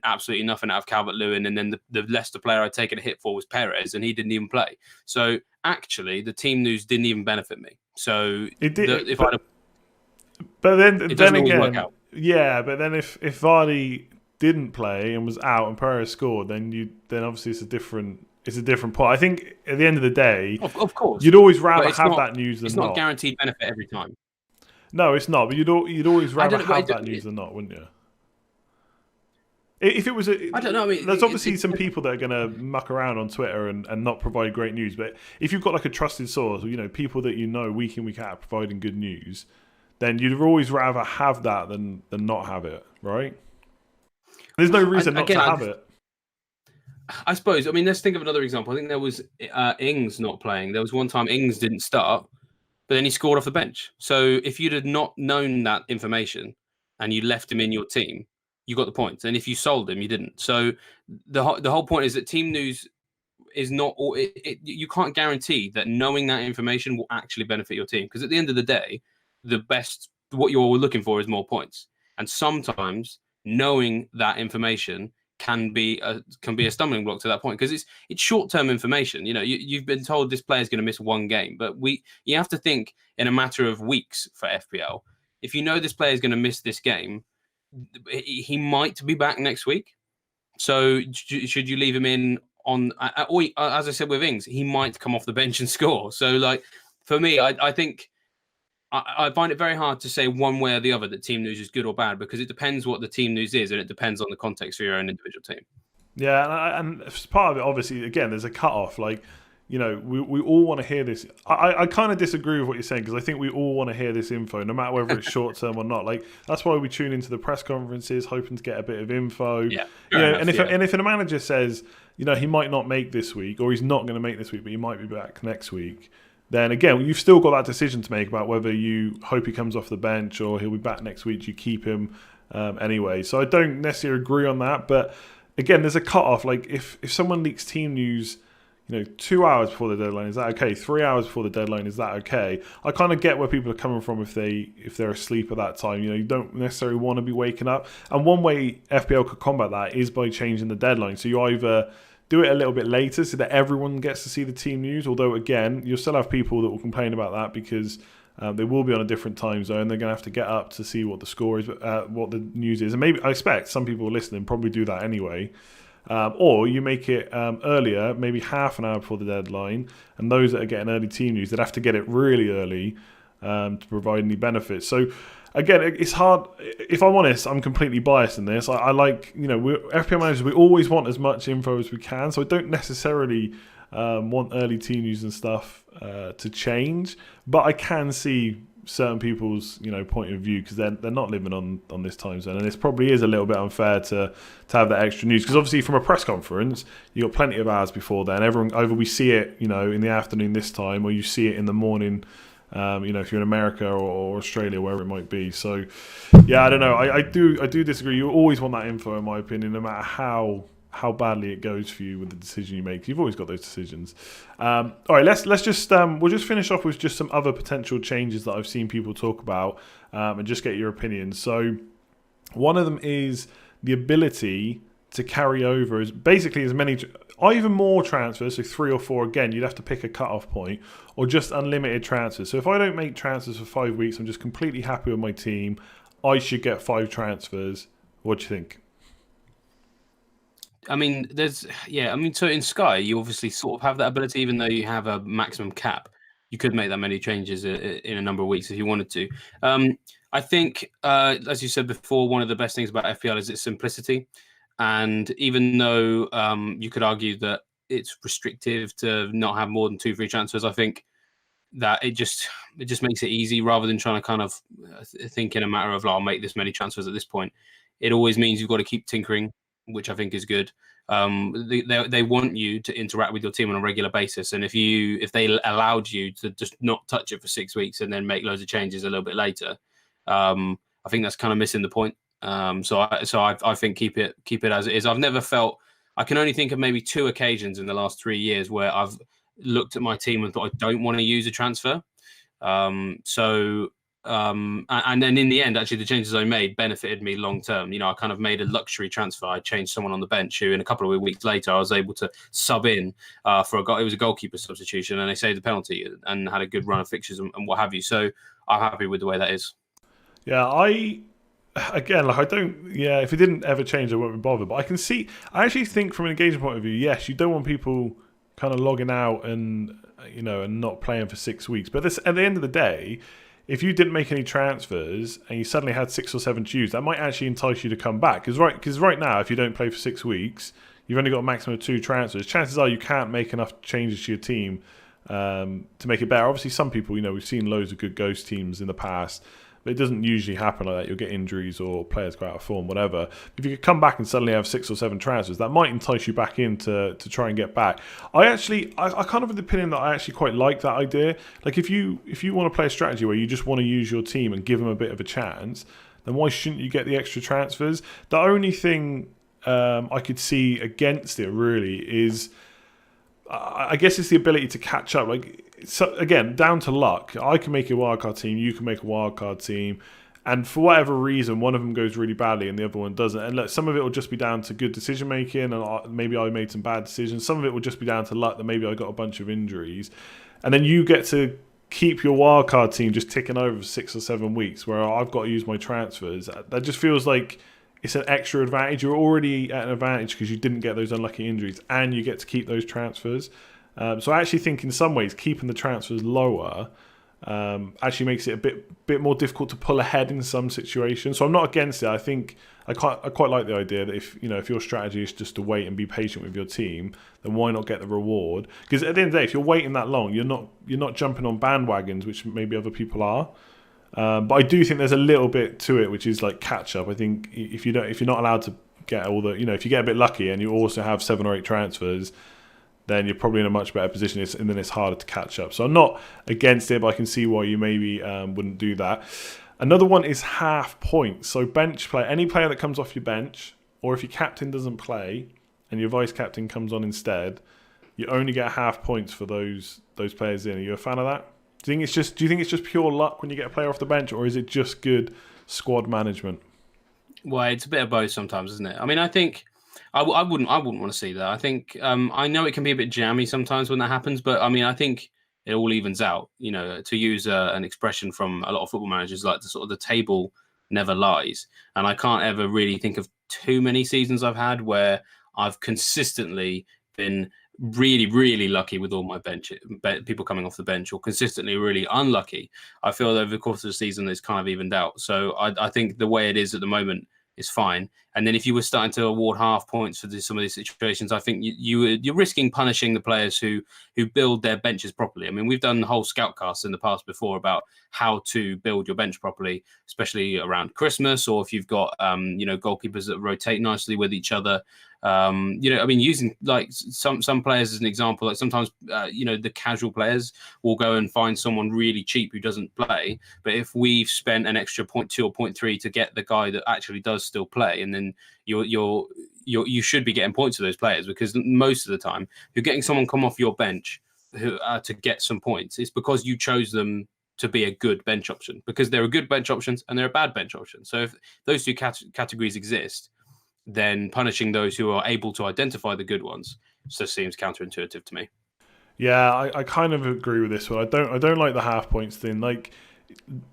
absolutely nothing out of Calvert-Lewin. And then the Leicester player I'd taken a hit for was Perez, and he didn't even play. So actually, the team news didn't even benefit me. So It did, if but then it doesn't always work again, out. yeah. But then if Vardy didn't play and was out and Perez scored, then obviously it's a different pot. I think at the end of the day, Of course, you'd always rather it's have not, that news than it's not. not guaranteed benefit every time. No, it's not. But you'd always I rather don't know. have that news than not, wouldn't you? If it was, I don't know. I mean, there's obviously some people that are going to muck around on Twitter and not provide great news. But if you've got like a trusted source, people that week in, week out providing good news, then you'd always rather have that than not have it, right? There's no reason not to have it. I suppose. I mean, let's think of another example. I think there was Ings not playing. There was one time Ings didn't start, but then he scored off the bench. So if you'd have not known that information and you left him in your team, you got the points. And if you sold him, you didn't. So the whole point is that team news is not, or you can't guarantee that knowing that information will actually benefit your team, because at the end of the day, what you're looking for is more points. And sometimes knowing that information can be a stumbling block to that point, because it's short-term information. You've been told this player is going to miss one game, but you have to think in a matter of weeks for FPL. If you know this player is going to miss this game, he might be back next week. So should you leave him in on? Or as I said with Ings, he might come off the bench and score. So like for me, I think I find it very hard to say one way or the other that team news is good or bad, because it depends what the team news is, and it depends on the context for your own individual team. Yeah, and as part of it, obviously, again, there's a cut-off. Like, we all want to hear this. I kind of disagree with what you're saying, because I think we all want to hear this info, no matter whether it's short-term or not. Like, that's why we tune into the press conferences, hoping to get a bit of info. Yeah. And if a manager says, he might not make this week, or he's not going to make this week, but he might be back next week, then again, you've still got that decision to make about whether you hope he comes off the bench or he'll be back next week. You keep him anyway. So I don't necessarily agree on that. But again, there's a cut-off. Like if someone leaks team news, 2 hours before the deadline, is that okay? 3 hours before the deadline, is that okay? I kind of get where people are coming from if they're asleep at that time. You don't necessarily want to be waking up. And one way FPL could combat that is by changing the deadline. So you either do it a little bit later so that everyone gets to see the team news. Although, again, you'll still have people that will complain about that, because they will be on a different time zone. They're going to have to get up to see what the score is, what the news is. And maybe, I expect some people listening probably do that anyway. Or you make it earlier, maybe half an hour before the deadline. And those that are getting early team news, they'd have to get it really early to provide any benefits. So, again, it's hard. If I'm honest, I'm completely biased in this. I like, we're FPL managers, we always want as much info as we can. So I don't necessarily want early team news and stuff to change. But I can see certain people's, point of view, because they're not living on this time zone. And this probably is a little bit unfair to have that extra news. Because obviously from a press conference, you've got plenty of hours before then. Either we see it, in the afternoon this time, or you see it in the morning, if you're in America or Australia, wherever it might be. So, yeah, I don't know. I do disagree. You always want that info, in my opinion, no matter how badly it goes for you with the decision you make. You've always got those decisions. All right, let's just we'll just finish off with just some other potential changes that I've seen people talk about, and just get your opinions. So, one of them is the ability to carry over as basically as many, either more transfers, so 3 or 4 again, you'd have to pick a cut-off point, or just unlimited transfers. So if I don't make transfers for 5 weeks, I'm just completely happy with my team, I should get 5 transfers. What do you think? I mean, so in Sky, you obviously sort of have that ability, even though you have a maximum cap. You could make that many changes in a number of weeks if you wanted to. I think, as you said before, one of the best things about FPL is its simplicity. And even though you could argue that it's restrictive to not have more than 2 free transfers, I think that it just makes it easy rather than trying to kind of think in a matter of, like, I'll make this many transfers at this point. It always means you've got to keep tinkering, which I think is good. They want you to interact with your team on a regular basis, and if they allowed you to just not touch it for 6 weeks and then make loads of changes a little bit later, I think that's kind of missing the point. So I think keep it as it is. I've never felt. I can only think of maybe 2 occasions in the last 3 years where I've looked at my team and thought I don't want to use a transfer. And then in the end, actually, the changes I made benefited me long term. I kind of made a luxury transfer. I changed someone on the bench who, in a couple of weeks later, I was able to sub in for a goal. It was a goalkeeper substitution, and they saved the penalty and had a good run of fixtures and what have you. So I'm happy with the way that is. Yeah, if it didn't ever change, I wouldn't be bothered. But I actually think from an engagement point of view, yes, you don't want people kind of logging out and not playing for 6 weeks. But at the end of the day, if you didn't make any transfers and you suddenly had 6 or 7 to use, that might actually entice you to come back. Because right now, if you don't play for 6 weeks, you've only got a maximum of 2 transfers. Chances are you can't make enough changes to your team to make it better. Obviously, some people, we've seen loads of good ghost teams in the past. But it doesn't usually happen like that. You'll get injuries or players go out of form, whatever. If you could come back and suddenly have 6 or 7 transfers, that might entice you back in to try and get back. I kind of have the opinion that I actually quite like that idea. Like if you want to play a strategy where you just want to use your team and give them a bit of a chance, then why shouldn't you get the extra transfers? The only thing I could see against it really is, I guess it's the ability to catch up. So again, down to luck. I can make a wildcard team, you can make a wildcard team, and for whatever reason, one of them goes really badly and the other one doesn't. And look, some of it will just be down to good decision making, and maybe I made some bad decisions. Some of it will just be down to luck that maybe I got a bunch of injuries, and then you get to keep your wildcard team just ticking over for 6 or 7 weeks, where I've got to use my transfers. That just feels like it's an extra advantage. You're already at an advantage because you didn't get those unlucky injuries, and you get to keep those transfers. So I actually think in some ways keeping the transfers lower actually makes it a bit more difficult to pull ahead in some situations. So I'm not against it. I think I quite like the idea that if your strategy is just to wait and be patient with your team, then why not get the reward? Because at the end of the day, if you're waiting that long, you're not jumping on bandwagons, which maybe other people are. But I do think there's a little bit to it, which is like catch up. I think if you're not allowed to get all the, if you get a bit lucky and you also have 7 or 8 transfers, then you're probably in a much better position, and then it's harder to catch up. So I'm not against it, but I can see why you maybe wouldn't do that. Another one is half points. So bench play, any player that comes off your bench, or if your captain doesn't play and your vice captain comes on instead, you only get half points for those players in. Are you a fan of that? Do you think it's just pure luck when you get a player off the bench, or is it just good squad management? Well, it's a bit of both sometimes, isn't it? I mean, I think I wouldn't want to see that. I think I know it can be a bit jammy sometimes when that happens, but I mean, I think it all evens out. To use an expression from a lot of football managers, like the table never lies. And I can't ever really think of too many seasons I've had where I've consistently been really, really lucky with all my people coming off the bench, or consistently really unlucky. I feel over the course of the season it's kind of evened out. So I think the way it is at the moment is fine. And then if you were starting to award half points for some of these situations, I think you're risking punishing the players who build their benches properly. I mean, we've done whole scoutcasts in the past before about how to build your bench properly, especially around Christmas, or if you've got goalkeepers that rotate nicely with each other. I mean, using like some players as an example, like sometimes the casual players will go and find someone really cheap who doesn't play, but if we've spent an extra 0.2 or 0.3 to get the guy that actually does still play, and then you should be getting points to those players, because most of the time you're getting someone come off your bench who to get some points. It's because you chose them to be a good bench option, because there are good bench options and there are bad bench options. So if those two categories exist, then punishing those who are able to identify the good ones just seems counterintuitive to me. Yeah, I kind of agree with this one. I don't like the half points thing. Like,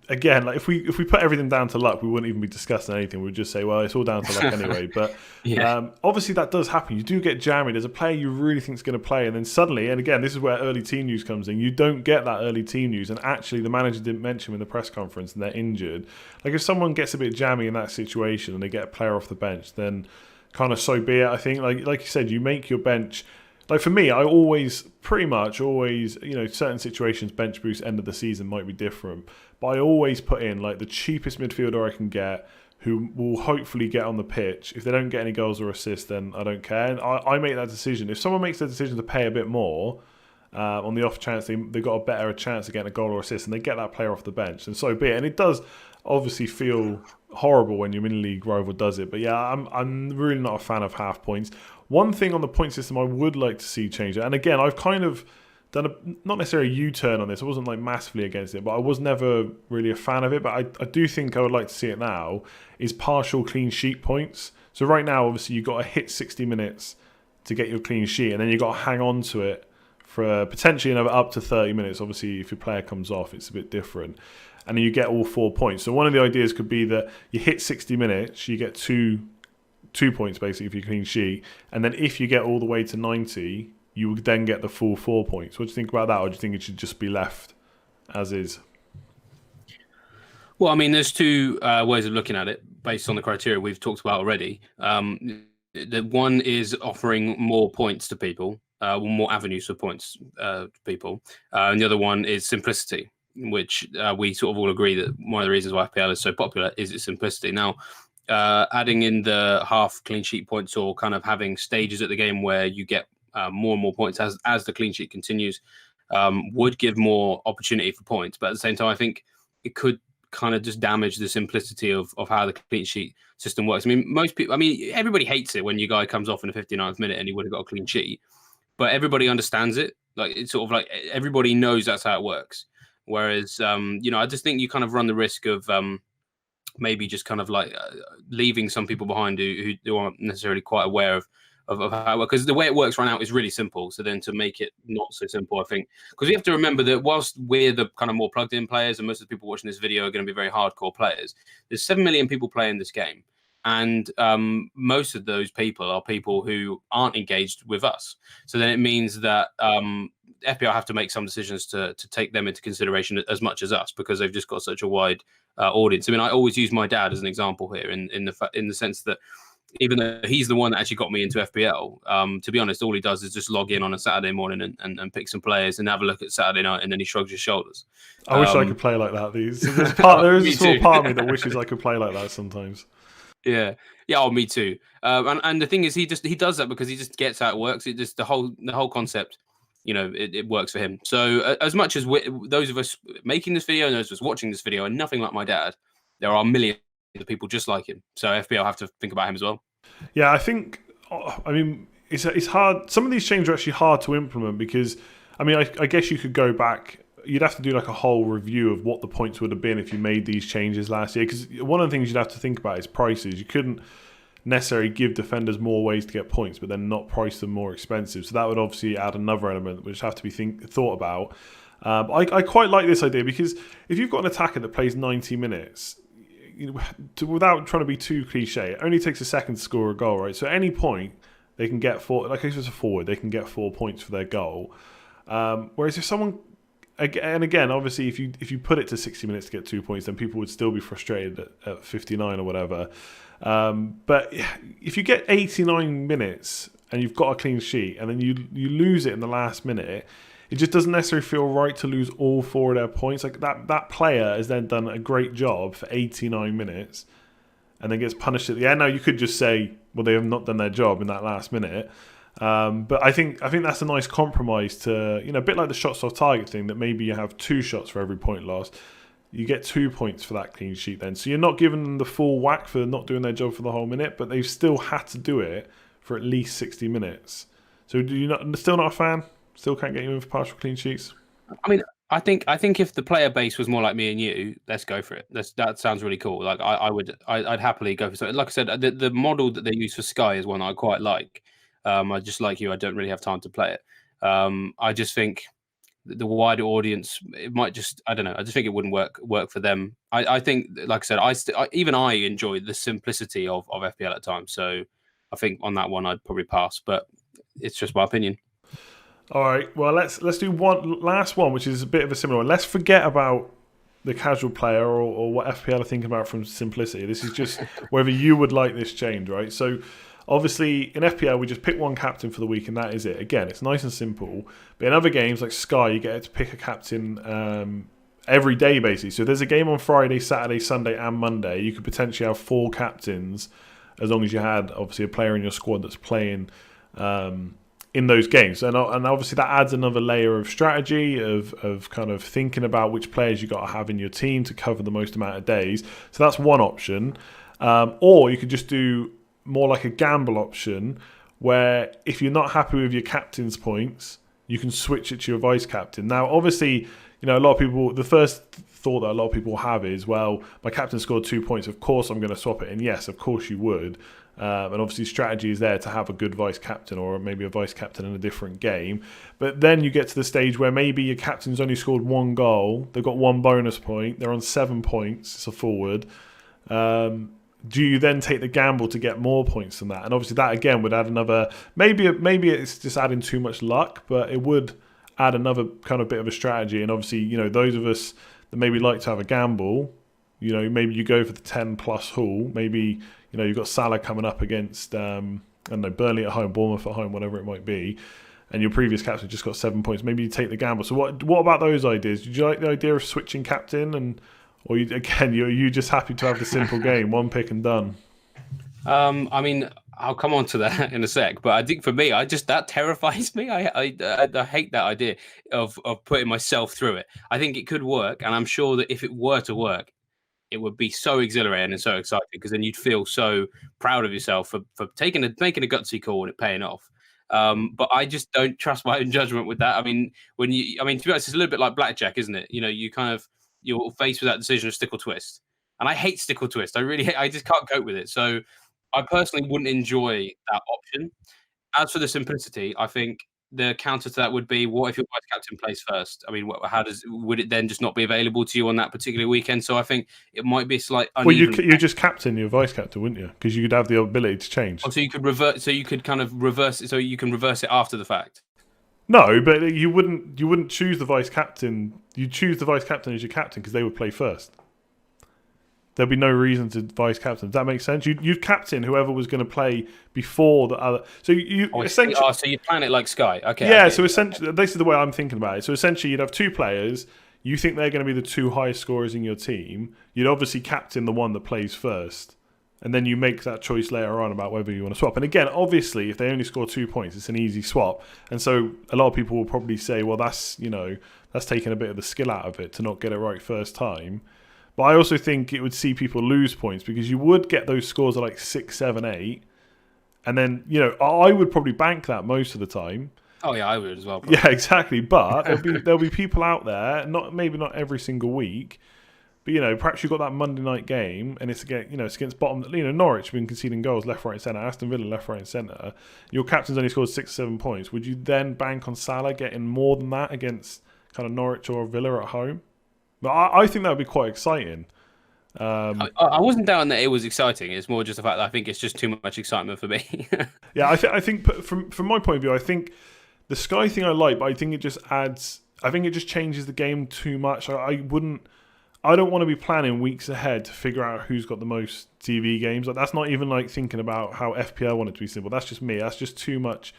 again, like if we put everything down to luck, we wouldn't even be discussing anything. We'd just say, well, it's all down to luck anyway. But Yeah. obviously that does happen. You do get jammy. There's a player you really think is going to play, and then suddenly, and again, this is where early team news comes in. You don't get that early team news, and actually, the manager didn't mention in the press conference, and they're injured. Like if someone gets a bit jammy in that situation and they get a player off the bench, then kind of so be it. I think, like you said, you make your bench. Like for me, I always, pretty much always, certain situations, bench boost end of the season might be different, but I always put in like the cheapest midfielder I can get, who will hopefully get on the pitch. If they don't get any goals or assists, then I don't care. And I make that decision. If someone makes the decision to pay a bit more, on the off chance they've got a better chance of getting a goal or assist, and they get that player off the bench, then so be it. And it does obviously feel horrible when your mini league rival does it, but yeah, I'm really not a fan of half points. One thing on the point system I would like to see change, and again, I've kind of done not necessarily a U-turn on this. I wasn't like massively against it, but I was never really a fan of it. But I do think I would like to see it now. Is partial clean sheet points. So right now, obviously, you've got to hit 60 minutes to get your clean sheet, and then you've got to hang on to it for potentially another up to 30 minutes. Obviously, if your player comes off, it's a bit different. And then you get all 4 points. So one of the ideas could be that you hit 60 minutes, you get two points basically if you clean sheet, and then if you get all the way to 90, you would then get the full 4 points. What do you think about that, or do you think it should just be left as is? Well, I mean, there's two ways of looking at it based on the criteria we've talked about already. The one is offering more points to people, more avenues for points to people, and the other one is simplicity, which we sort of all agree that one of the reasons why FPL is so popular is its simplicity. Now, adding in the half clean sheet points, or kind of having stages at the game where you get more and more points as the clean sheet continues, would give more opportunity for points. But at the same time, I think it could kind of just damage the simplicity of how the clean sheet system works. I mean, everybody hates it when your guy comes off in the 59th minute and he would have got a clean sheet, but everybody understands it. Like, it's sort of like everybody knows that's how it works. Whereas, I just think you kind of run the risk of maybe just kind of like leaving some people behind who aren't necessarily quite aware of how it works. Because the way it works right now is really simple. So then to make it not so simple, I think, because we have to remember that whilst we're the kind of more plugged in players, and most of the people watching this video are going to be very hardcore players, there's 7 million people playing this game. And most of those people are people who aren't engaged with us. So then it means that FPL have to make some decisions to take them into consideration as much as us, because they've just got such a wide audience. I mean, I always use my dad as an example here in the sense that even though he's the one that actually got me into FPL, to be honest, all he does is just log in on a Saturday morning and pick some players and have a look at Saturday night, and then he shrugs his shoulders. I wish I could play like that. There is a small part of me that wishes I could play like that sometimes. Yeah. Oh, me too. And the thing is, he does that because he just gets how it works. It just the whole concept, it works for him. So as much as those of us making this video and those of us watching this video are nothing like my dad, there are millions of people just like him. So FPL have to think about him as well. Yeah, I think. I mean, it's hard. Some of these changes are actually hard to implement because, I mean, I guess you could go back. You'd have to do like a whole review of what the points would have been if you made these changes last year. Because one of the things you'd have to think about is prices. You couldn't necessarily give defenders more ways to get points, but then not price them more expensive. So that would obviously add another element which have to be thought about. I quite like this idea because if you've got an attacker that plays 90 minutes, without trying to be too cliche, it only takes a second to score a goal, right? So at any point, they can get like if it's a forward, they can get 4 points for their goal. Whereas if someone, and again, obviously, if you put it to 60 minutes to get 2 points, then people would still be frustrated at 59 or whatever. But if you get 89 minutes and you've got a clean sheet, and then you lose it in the last minute, it just doesn't necessarily feel right to lose all 4 of their points. Like that player has then done a great job for 89 minutes and then gets punished at the end. Now, you could just say, well, they have not done their job in that last minute. But I think that's a nice compromise to, a bit like the shots off target thing, that maybe you have 2 shots for every point lost. You get 2 points for that clean sheet then. So you're not giving them the full whack for not doing their job for the whole minute, but they've still had to do it for at least 60 minutes. So still not a fan? Still can't get you in for partial clean sheets? I mean, I think if the player base was more like me and you, let's go for it. That sounds really cool. Like I'd happily go for something. Like I said, the model that they use for Sky is one I quite like. I just like you. I don't really have time to play it. I just think the wider audience, it might just, I don't know. I just think it wouldn't work for them. I think, like I said, even I enjoy the simplicity of FPL at times. So I think on that one I'd probably pass, but it's just my opinion. All right. Well, let's do one last one, which is a bit of a similar one. Let's forget about the casual player or what FPL are thinking about from simplicity. This is just whether you would like this change, right? So obviously in FPL we just pick one captain for the week and that is it. Again, it's nice and simple. But in other games like Sky, you get to pick a captain every day basically. So if there's a game on Friday, Saturday, Sunday, and Monday, you could potentially have 4 captains as long as you had obviously a player in your squad that's playing in those games. And obviously that adds another layer of strategy, of kind of thinking about which players you got to have in your team to cover the most amount of days. So that's one option. Or you could just do more like a gamble option where if you're not happy with your captain's points, you can switch it to your vice captain. Now, obviously, a lot of people, the first thought that a lot of people have is, well, my captain scored 2 points. Of course, I'm going to swap it. And yes, of course you would. And obviously strategy is there to have a good vice captain or maybe a vice captain in a different game. But then you get to the stage where maybe your captain's only scored 1 goal. They've got 1 bonus point. They're on 7 points. It's a forward. Do you then take the gamble to get more points than that? And obviously that again would add another, maybe it's just adding too much luck, but it would add another kind of bit of a strategy. And obviously, those of us that maybe like to have a gamble, maybe you go for the 10 plus haul. Maybe, you've got Salah coming up against, I don't know, Burnley at home, Bournemouth at home, whatever it might be. And your previous captain just got 7 points. Maybe you take the gamble. So what about those ideas? Did you like the idea of switching captain or you just happy to have the simple game, one pick and done? I mean, I'll come on to that in a sec, but I think for me, that terrifies me. I hate that idea of putting myself through it. I think it could work, and I'm sure that if it were to work, it would be so exhilarating and so exciting because then you'd feel so proud of yourself for making a gutsy call and it paying off. But I just don't trust my own judgment with that. I mean, to be honest, it's a little bit like blackjack, isn't it? You're faced with that decision of stick or twist, and I hate stick or twist. I just can't cope with it. So I personally wouldn't enjoy that option. As for the simplicity, I think the counter to that would be, what if your vice captain plays first? I mean, would it then just not be available to you on that particular weekend? So I think it might be a slight Well, uneven. you just captain your vice captain, wouldn't you? Because you could have the ability to change. Oh, so you could revert. So you could kind of reverse it. So you can reverse it after the fact. No, but you wouldn't choose the vice captain. You choose the vice captain as your captain because they would play first. There'd be no reason to vice captain. Does that make sense? You'd captain whoever was going to play before the other. So you essentially. So you plan it like Sky. Okay. Yeah. So essentially, this is the way I'm thinking about it. So essentially, you'd have 2 players. You think they're going to be the 2 highest scorers in your team. You'd obviously captain the one that plays first, and then you make that choice later on about whether you want to swap. And again, obviously, if they only score 2 points, it's an easy swap. And so a lot of people will probably say, well, that's taking a bit of the skill out of it to not get it right first time. But I also think it would see people lose points because you would get those scores of like 6, 7, 8. And then, I would probably bank that most of the time. Oh, yeah, I would as well. Probably. Yeah, exactly. But there'll be people out there, maybe not every single week, but perhaps you've got that Monday night game and it's against bottom. Norwich have been conceding goals left, right, and centre. Aston Villa left, right, and centre. Your captain's only scored 6, 7 points. Would you then bank on Salah getting more than that against kind of Norwich or Villa at home? But I think that would be quite exciting. I wasn't doubting that it was exciting. It's more just the fact that I think it's just too much excitement for me. Yeah, I think from my point of view, I think the Sky thing I like, but I think it just adds. I think it just changes the game too much. I don't want to be planning weeks ahead to figure out who's got the most TV games. Like, that's not even like thinking about how FPL want it to be simple. That's just me. That's just too much.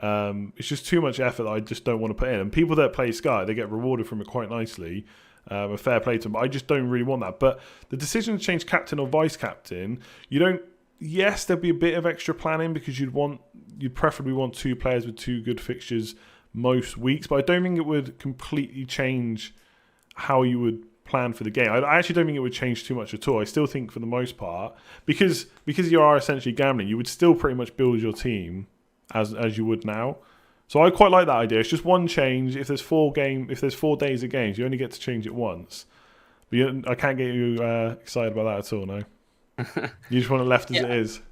It's just too much effort that I just don't want to put in. And people that play Sky, they get rewarded from it quite nicely. A fair play to them, but I just don't really want that. But the decision to change captain or vice captain, you don't. Yes, there'd be a bit of extra planning because you'd preferably want 2 players with 2 good fixtures most weeks. But I don't think it would completely change how you would plan for the game. I actually don't think it would change too much at all. I still think for the most part, because you are essentially gambling, you would still pretty much build your team as you would now. So I quite like that idea. It's just one change. If there's 4 days of games, you only get to change it once. But I can't get you excited about that at all, no? You just want it left as it is.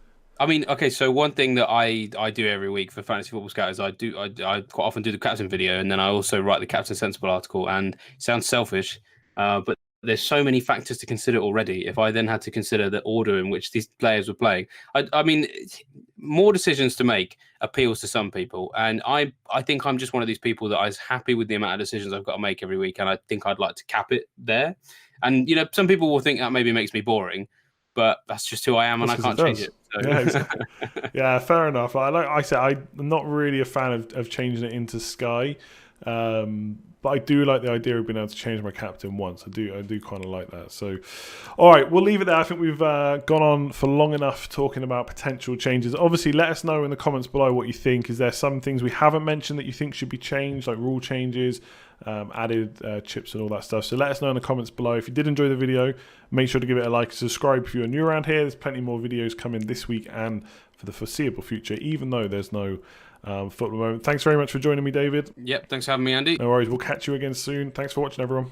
I mean, okay, so one thing that I do every week for Fantasy Football Scout is I quite often do the captain video, and then I also write the Captain Sensible article. And it sounds selfish, but there's so many factors to consider already. If I then had to consider the order in which these players were playing, I mean, more decisions to make appeals to some people, and I think I'm just one of these people that is happy with the amount of decisions I've got to make every week, and I think I'd like to cap it there. And some people will think that maybe makes me boring, but that's just who I am, and I can't change it. So. Yeah, exactly. Yeah, fair enough. Like I said, I'm not really a fan of changing it into Sky, but I do like the idea of being able to change my captain once. I do kind of like that. So, all right, we'll leave it there. I think we've gone on for long enough talking about potential changes. Obviously, let us know in the comments below what you think. Is there some things we haven't mentioned that you think should be changed, like rule changes, added chips and all that stuff? So let us know in the comments below. If you did enjoy the video, make sure to give it a like, subscribe if you're new around here. There's plenty more videos coming this week and for the foreseeable future, even though there's no football at the moment. Thanks very much for joining me, David. Yep, thanks for having me, Andy. No worries. We'll catch you again soon. Thanks for watching, everyone.